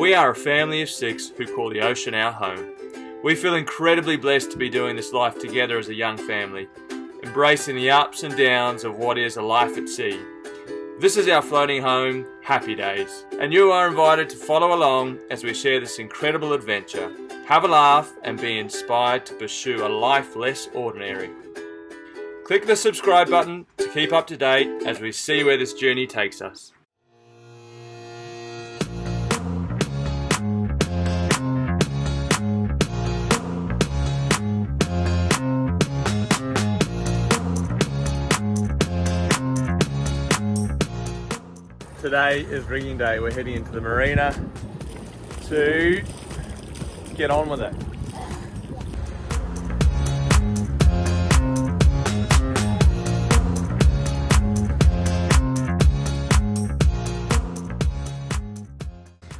We are a family of 6 who call the ocean our home. We feel incredibly blessed to be doing this life together as a young family, embracing the ups and downs of what is a life at sea. This is our floating home, Happy Days, and you are invited to follow along as we share this incredible adventure, have a laugh and be inspired to pursue a life less ordinary. Click the subscribe button to keep up to date as we see where this journey takes us. Today is rigging day. We're heading into the marina to get on with it.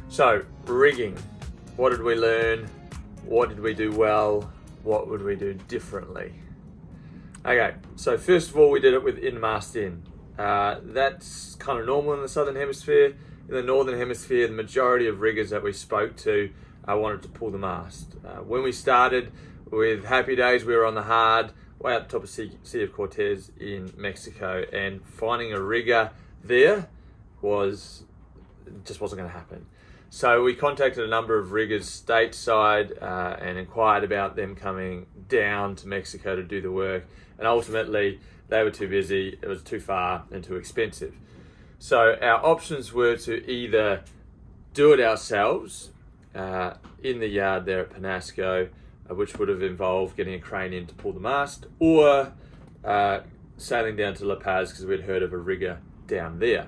So, rigging. What did we learn? What did we do well? What would we do differently? Okay, so first of all, we did it with in-mast in. That's kind of normal in the southern hemisphere. In the northern hemisphere, the majority of riggers that we spoke to wanted to pull the mast. When we started with Happy Days, we were on the hard, way up top of Sea of Cortez in Mexico, and finding a rigger there just wasn't going to happen. So we contacted a number of riggers stateside and inquired about them coming down to Mexico to do the work, and ultimately they were too busy, it was too far and too expensive. So our options were to either do it ourselves in the yard there at Penasco, which would have involved getting a crane in to pull the mast, or sailing down to La Paz because we'd heard of a rigger down there.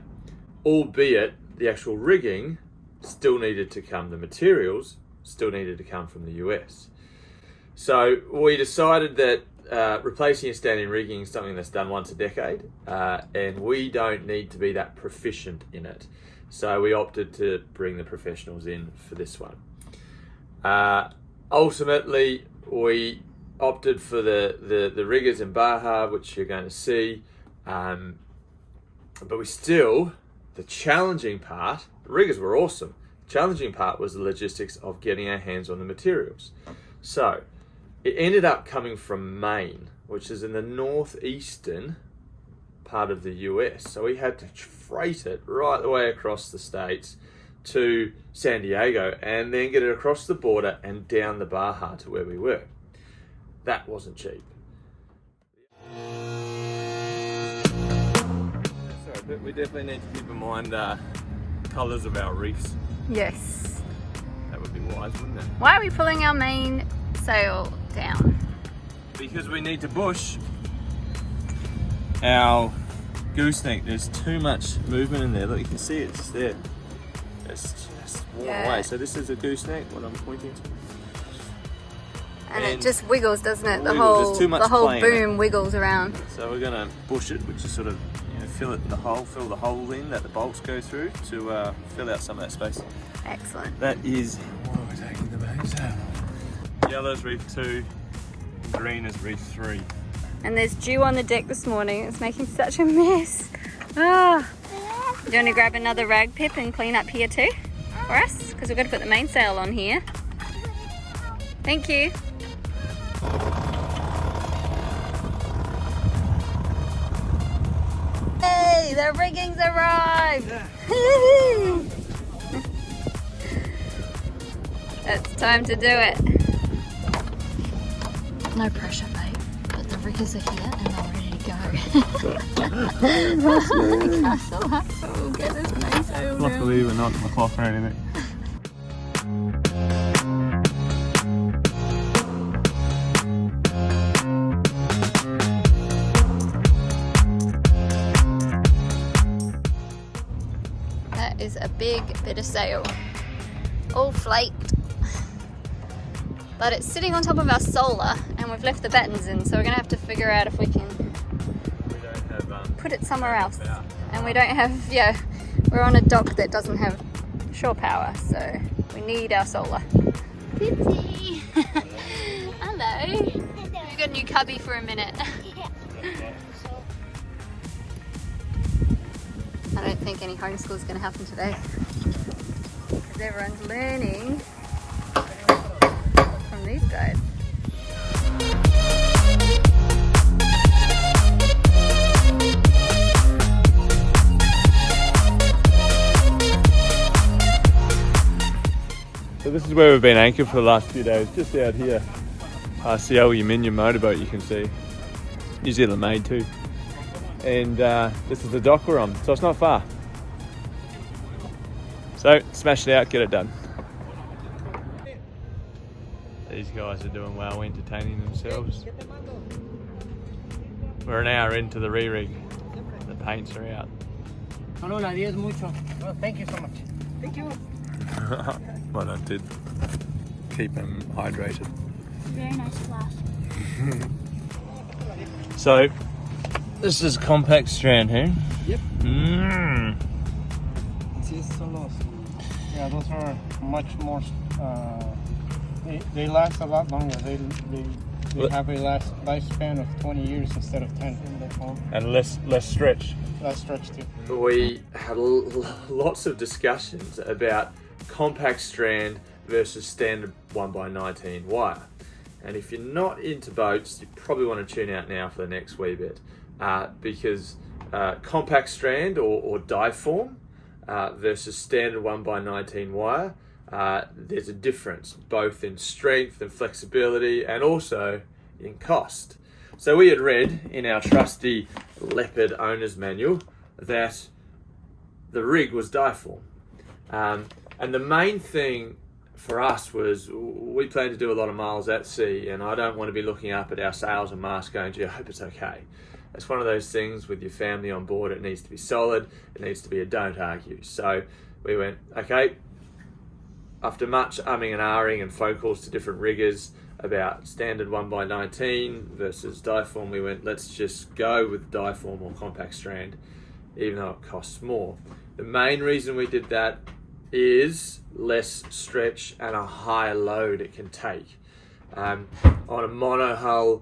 Albeit the actual rigging still needed to come, the materials still needed to come from the US. So we decided that replacing a standing rigging is something that's done once a decade, and we don't need to be that proficient in it. So we opted to bring the professionals in for this one. Ultimately, we opted for the riggers in Baja, which you're going to see, but we still, the challenging part, the riggers were awesome. The challenging part was the logistics of getting our hands on the materials. So it ended up coming from Maine, which is in the northeastern part of the US. So we had to freight it right the way across the states to San Diego and then get it across the border and down the Baja to where we were. That wasn't cheap. Sorry, but we definitely need to keep in mind colours of our reefs. Yes. That would be wise, wouldn't it? Why are we pulling our main sail down? Because we need to bush our gooseneck. There's too much movement in there. Look, you can see it's there. It's just worn away. So this is a gooseneck, what I'm pointing to. And it just wiggles, doesn't it? The wiggles. whole boom wiggles around. So we're going to bush it, which is sort of, fill the hole in that the bolts go through to fill out some of that space. Excellent. That is what we're taking the main sail. Yellow's reef 2, green is reef 3. And there's dew on the deck this morning. It's making such a mess. Ah. Do you want to grab another rag, Pip, and clean up here too for us? Because we've got to put the mainsail on here. Thank you. Hey, the rigging's arrived. Yeah. It's time to do it. No pressure, mate. But the riggers are here and they're ready to go. Castle hustle. We'll get this mainsail. Luckily, we're not on the clock or anything. That is a big bit of sail. All flaked. But it's sitting on top of our solar and we've left the battens in, so we're going to have to figure out if we can put it somewhere else. And we don't have, we're on a dock that doesn't have shore power, so we need our solar. Kitty! Hello! We've got a new cubby for a minute. I don't think any homeschool is going to happen today. because everyone's learning from these guys. So this is where we've been anchored for the last few days, just out here. Past the aluminium motorboat you can see. New Zealand made too. And this is the dock we're on, so it's not far. So smash it out, get it done. These guys are doing well, entertaining themselves. We're an hour into the re-rig. The paints are out. No, la 10 mucho. Oh, thank you so much. Thank you. Well done, Tid. Keep them hydrated. Very nice glass. So, this is compact strand here. Yep. Yeah, those are much more. They last a lot longer. They have a lifespan of 20 years instead of 10 in the foam. And less stretch. Less stretch too. We had lots of discussions about compact strand versus standard 1x19 wire. And if you're not into boats, you probably want to tune out now for the next wee bit, because compact strand or Dyform versus standard 1x19 wire, there's a difference both in strength and flexibility and also in cost. So we had read in our trusty Leopard owner's manual that the rig was Dyform. And the main thing for us was we plan to do a lot of miles at sea, and I don't want to be looking up at our sails and masts going, gee, I hope it's okay. It's one of those things with your family on board, it needs to be solid, it needs to be a don't argue. So we went, okay, after much umming and ahhing and phone calls to different riggers about standard 1x19 versus Dyform, we went, let's just go with Dyform or compact strand, even though it costs more. The main reason we did that is less stretch and a higher load it can take. On a mono hull,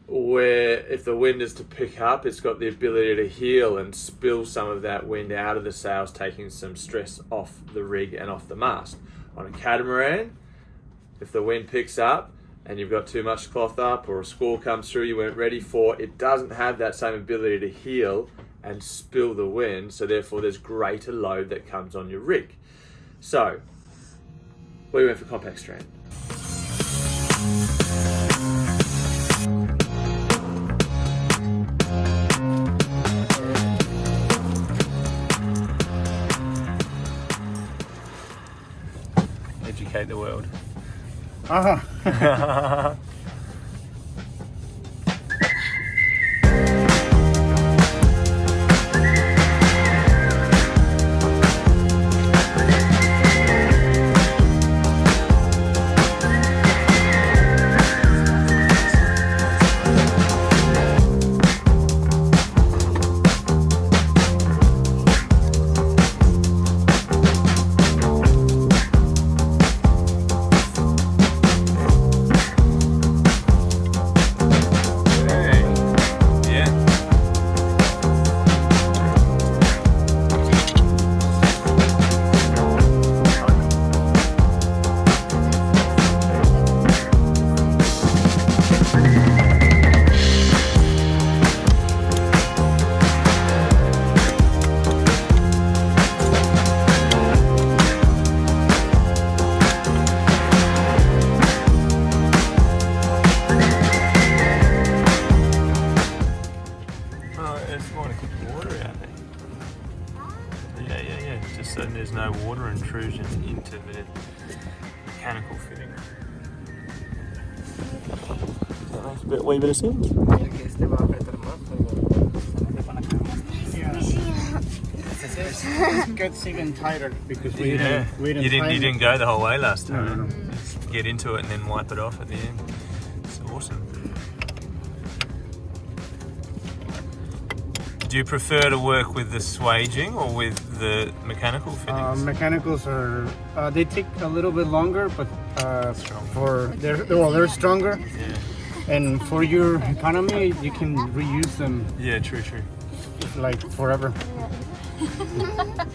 where if the wind is to pick up, it's got the ability to heel and spill some of that wind out of the sails, taking some stress off the rig and off the mast. On a catamaran, if the wind picks up and you've got too much cloth up or a squall comes through you weren't ready for, it doesn't have that same ability to heel and spill the wind, so therefore there's greater load that comes on your rig. So, we went for compact strand. Educate the world. So there's no water intrusion into the mechanical fitting. That makes a wee bit of sense. It gets even tighter because we didn't go the whole way last time. No. Just get into it and then wipe it off at the end. It's awesome. Do you prefer to work with the swaging or with the mechanical fittings? Mechanicals are they take a little bit longer, but they're stronger. Yeah. And for your economy, you can reuse them. Yeah, true. Like forever. Yeah.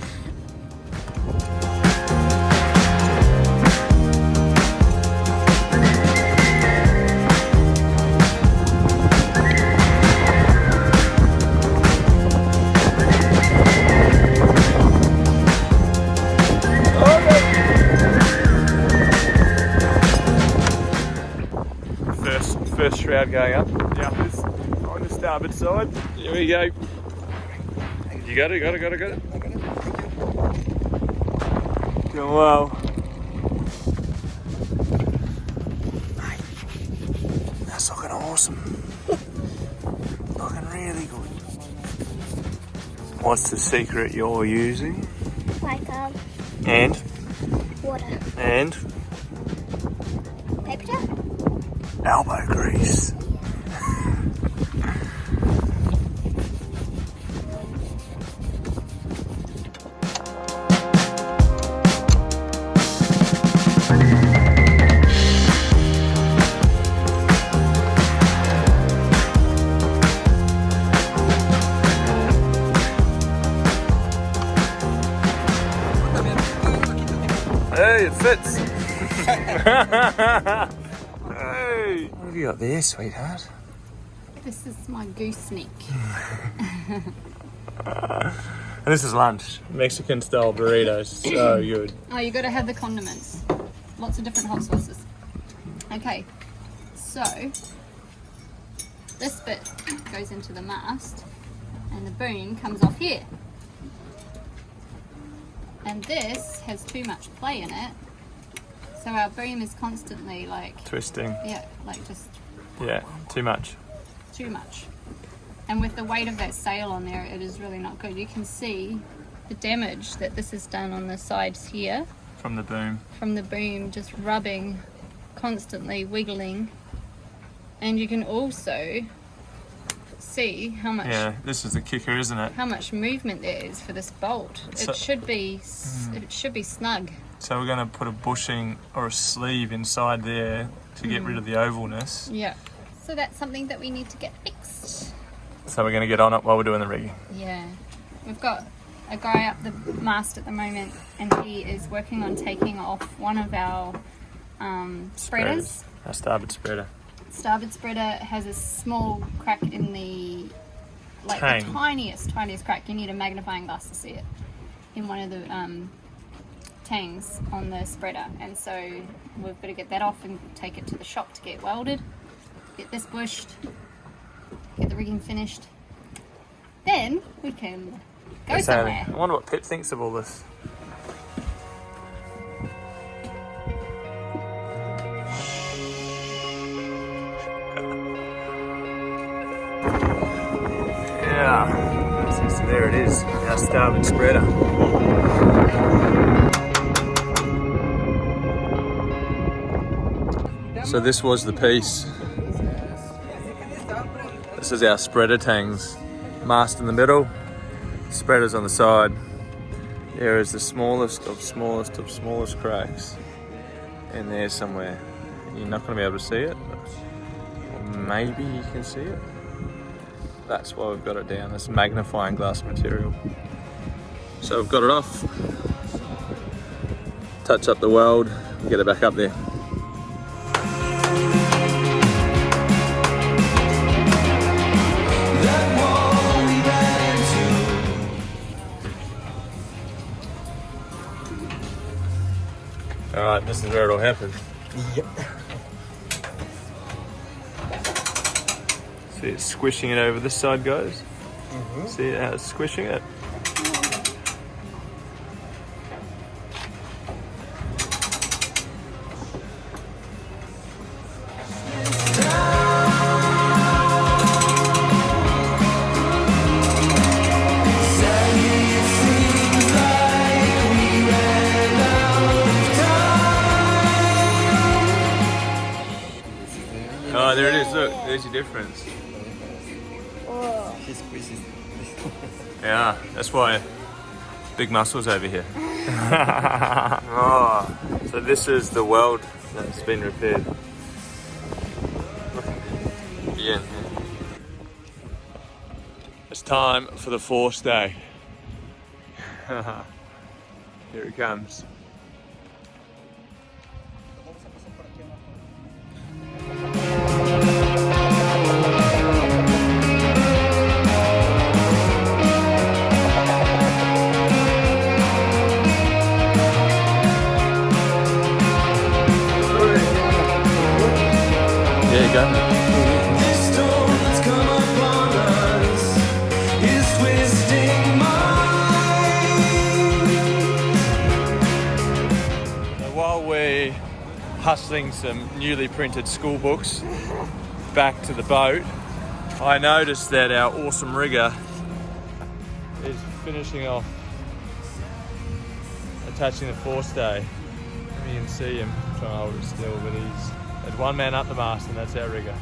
shroud going up. Yeah, on the starboard side. Here we go. You got it. Doing well. That's looking awesome. Looking really good. What's the secret you're using? BI-CARB. And? Water. And? Paper towel. Elbow grease. Hey, it fits. Hey. What have you got there, sweetheart? This is my gooseneck. And this is lunch. Mexican style burritos. So good. Oh, you got to have the condiments. Lots of different hot sauces. Okay, so this bit goes into the mast and the boom comes off here. And this has too much play in it. So our boom is constantly like... Twisting. Yeah, like just Yeah, too much. too much. And with the weight of that sail on there, it is really not good. You can see the damage that this has done on the sides here From the boom. from the boom just rubbing, constantly wiggling. And you can also see how much this is the kicker, isn't it? how much movement there is for this bolt. So- It should be snug. So we're going to put a bushing or a sleeve inside there to get rid of the ovalness. Yeah. So that's something that we need to get fixed. So we're going to get on it while we're doing the rigging. Yeah. We've got a guy up the mast at the moment and he is working on taking off one of our spreaders. Our starboard spreader. Starboard spreader has a small crack in the, like Tang. the tiniest crack. You need a magnifying glass to see it in one of the tangs on the spreader, and so we've got to get that off and take it to the shop to get welded, get this bushed, get the rigging finished, then we can go somewhere. I wonder what Pip thinks of all this. Yeah, so there it is, our starboard spreader. So this was the piece. This is our spreader tangs. Mast in the middle, spreaders on the side. There is the smallest of smallest cracks in there somewhere. You're not going to be able to see it, or maybe you can see it. That's why we've got it down, this magnifying glass material. So we've got it off, touch up the weld, and get it back up there. Alright, this is where it'll happen. Yep. See it squishing it over this side, guys? See how it's squishing it? Oh, there it is, look, there's your difference. She squeezes. Yeah, that's why big muscles over here. Oh, so this is the weld that's been repaired. Yeah. It's time for the force day. Here it comes. There you go. while we're hustling some newly printed school books back to the boat, I noticed that our awesome rigger is finishing off attaching the forestay. You can see him trying to hold it still, but there's one man up the mast, and that's our rigger.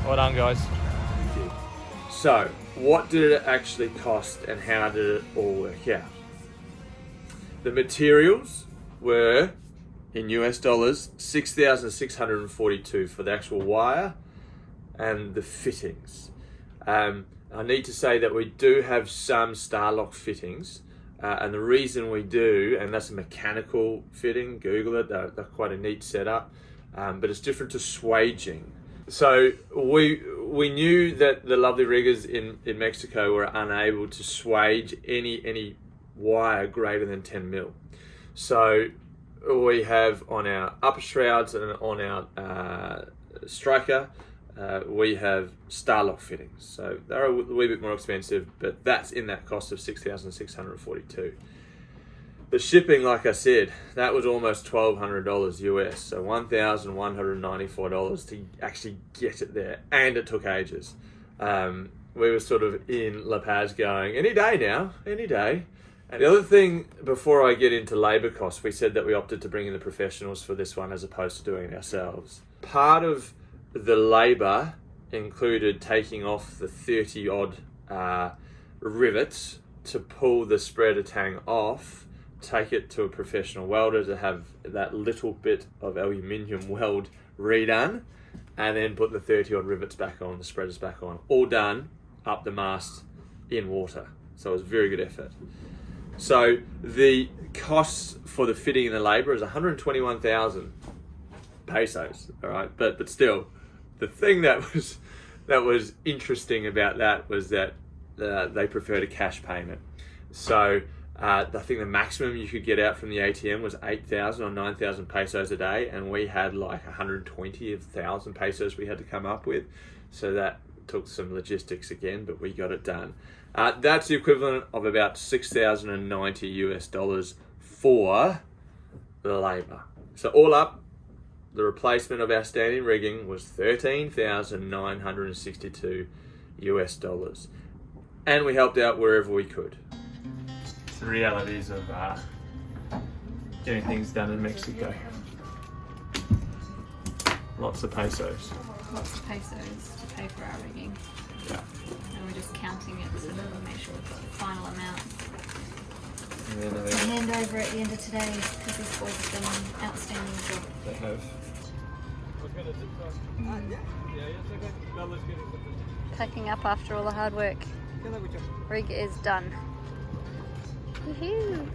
Well done, guys. So, what did it actually cost and how did it all work out? The materials were, in US dollars, $6,642 for the actual wire and the fittings. I need to say that we do have some STA-LOK fittings, and the reason we do, and that's a mechanical fitting, Google it, they're quite a neat setup, but it's different to swaging. So we knew that the lovely riggers in Mexico were unable to swage any wire greater than 10 mil. So we have on our upper shrouds and on our striker, we have STA-LOK fittings. So they're a wee bit more expensive, but that's in that cost of $6,642. The shipping, like I said, that was almost $1,200 US, so $1,194 to actually get it there, and it took ages. We were sort of in La Paz going, any day now, any day. And the other thing, before I get into labour costs, we said that we opted to bring in the professionals for this one as opposed to doing it ourselves. Part of the labour included taking off the 30 odd rivets to pull the spreader tang off, take it to a professional welder to have that little bit of aluminium weld redone, and then put the 30 odd rivets back on, the spreaders back on, all done up the mast in water. So it was a very good effort. So the costs for the fitting and the labour is 121,000 pesos, all right? But still, the thing that was interesting about that was that they preferred a cash payment. So I think the maximum you could get out from the ATM was 8,000 or 9,000 pesos a day, and we had like 120,000 pesos we had to come up with. So that took some logistics again, but we got it done. That's the equivalent of about $6,090 US for the labour. So all up, the replacement of our standing rigging was $13,962 US, and we helped out wherever we could. It's the realities of getting things done in Mexico. Lots of pesos. Lots of pesos to pay for our rigging. Yeah. And we're just counting it so that we make sure we've got the final amount And then to hand over at the end of today, because these boys have done an outstanding job. they have. Packing up after all the hard work. Rig is done. Woohoo!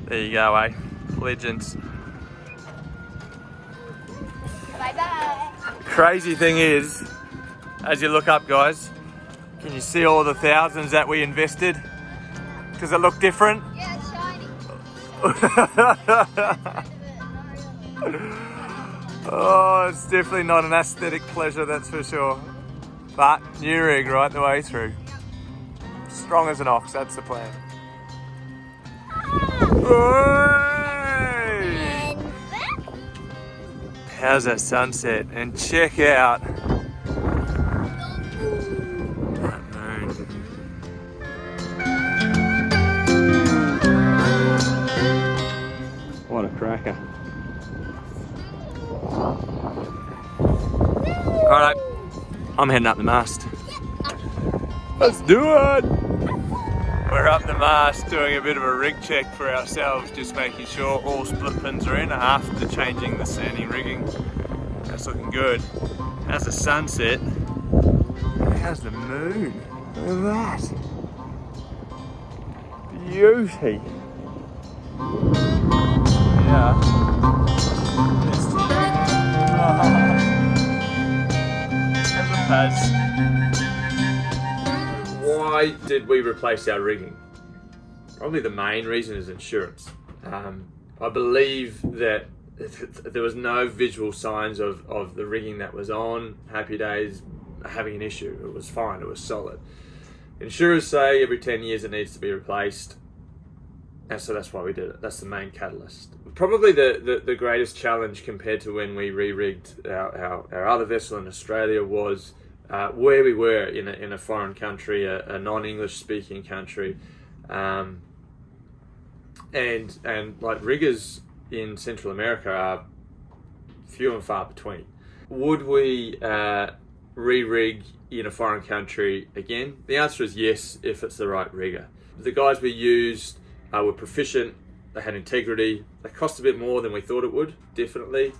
There you go, eh? Legends. Bye-bye. Crazy thing is, as you look up, guys, can you see all the thousands that we invested? Does it look different? Yeah, it's shiny. Oh, it's definitely not an aesthetic pleasure, that's for sure. But new rig right the way through. Strong as an ox, that's the plan. Hey! How's that sunset? And check out that moon. What a cracker. Alright, I'm heading up the mast. Let's do it! We're up the mast doing a bit of a rig check for ourselves, just making sure all split pins are in after changing the standing rigging. That's looking good. How's the sunset? How's the moon? Look at that. Beauty. Yeah. Why did we replace our rigging? Probably the main reason is insurance. I believe that there was no visual signs of the rigging that was on Happy Days having an issue. It was fine, it was solid. Insurers say every 10 years it needs to be replaced. And so that's why we did it. That's the main catalyst. Probably the greatest challenge compared to when we re-rigged our other vessel in Australia was where we were in a foreign country, a non-English speaking country, and like riggers in Central America are few and far between. Would we re-rig in a foreign country again? The answer is yes, if it's the right rigger. The guys we used were proficient, they had integrity, they cost a bit more than we thought it would, definitely,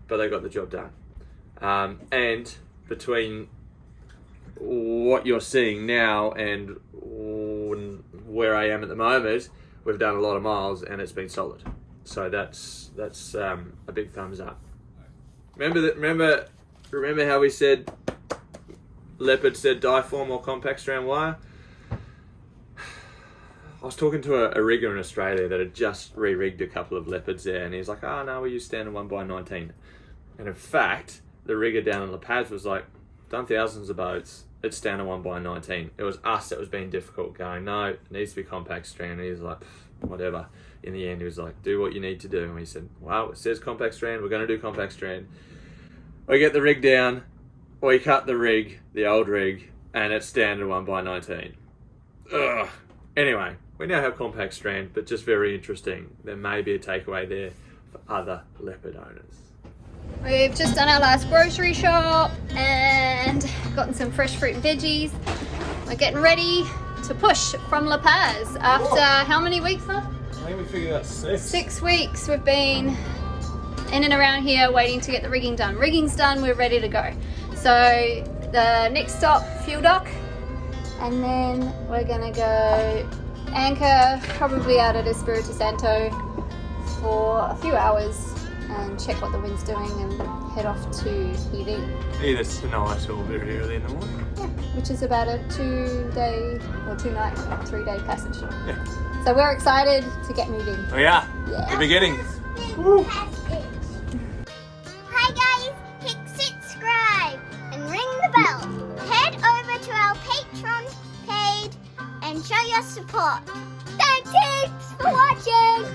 but they got the job done. And between what you're seeing now and where I am at the moment, we've done a lot of miles and it's been solid. So that's a big thumbs up. Remember how we said Leopard said Dyform or compact strand wire? I was talking to a rigger in Australia that had just re-rigged a couple of Leopards there, and he's like, "Oh no, we use standard 1x19." And in fact, the rigger down in La Paz was like, "Done thousands of boats. It's standard 1x19." It was us that was being difficult, going, "No, it needs to be compact strand." And he's like, "Whatever." In the end, he was like, "Do what you need to do." And we said, "Well, it says compact strand. We're going to do compact strand." We get the rig down, we cut the rig, the old rig, and it's standard 1x19. Ugh. Anyway, we now have compact strand, but just very interesting. There may be a takeaway there for other Leopard owners. We've just done our last grocery shop and gotten some fresh fruit and veggies. We're getting ready to push from La Paz after how many weeks now? I think we figured out 6. 6 weeks we've been in and around here waiting to get the rigging done. Rigging's done, we're ready to go. So the next stop, fuel dock, and then we're gonna go anchor probably out at Espiritu Santo for a few hours and check what the wind's doing and head off to ED. Either tonight or very early in the morning. Yeah, which is about a 2-day or 2-night, 3-day passage. Yeah. So we're excited to get moving. Oh yeah, Yeah. the beginning. Hi guys, hit subscribe and ring the bell. Head over to our Patreon page and show your support. Thanks for watching.